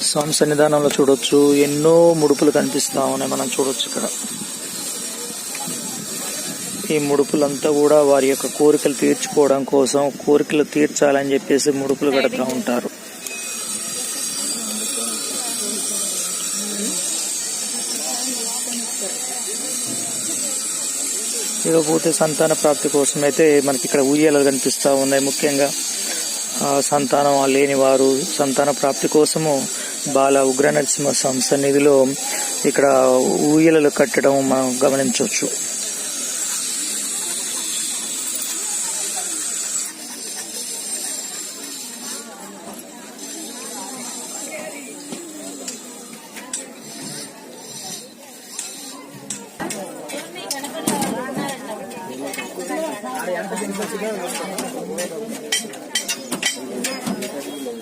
స్వామి సన్నిధానంలో చూడొచ్చు, ఎన్నో ముడుపులు కనిపిస్తా ఉన్నాయి. మనం చూడొచ్చు ఇక్కడ ఈ ముడుపులంతా కూడా వారి యొక్క కోరికలు తీర్చుకోవడం కోసం, కోరికలు తీర్చాలని చెప్పేసి ముడుపులు కడుతూ ఉంటారు. ఇకపోతే సంతాన ప్రాప్తి కోసం అయితే మనకి ఇక్కడ ఉయ్యాలలు కనిపిస్తూ ఉన్నాయి. ముఖ్యంగా సంతానం లేని వారు సంతాన ప్రాప్తి కోసము బాల ఉగ్ర నరసింహస్వామి సన్నిధిలో ఇక్కడ ఊయలలు కట్టడం మనం గమనించవచ్చు. ఎంత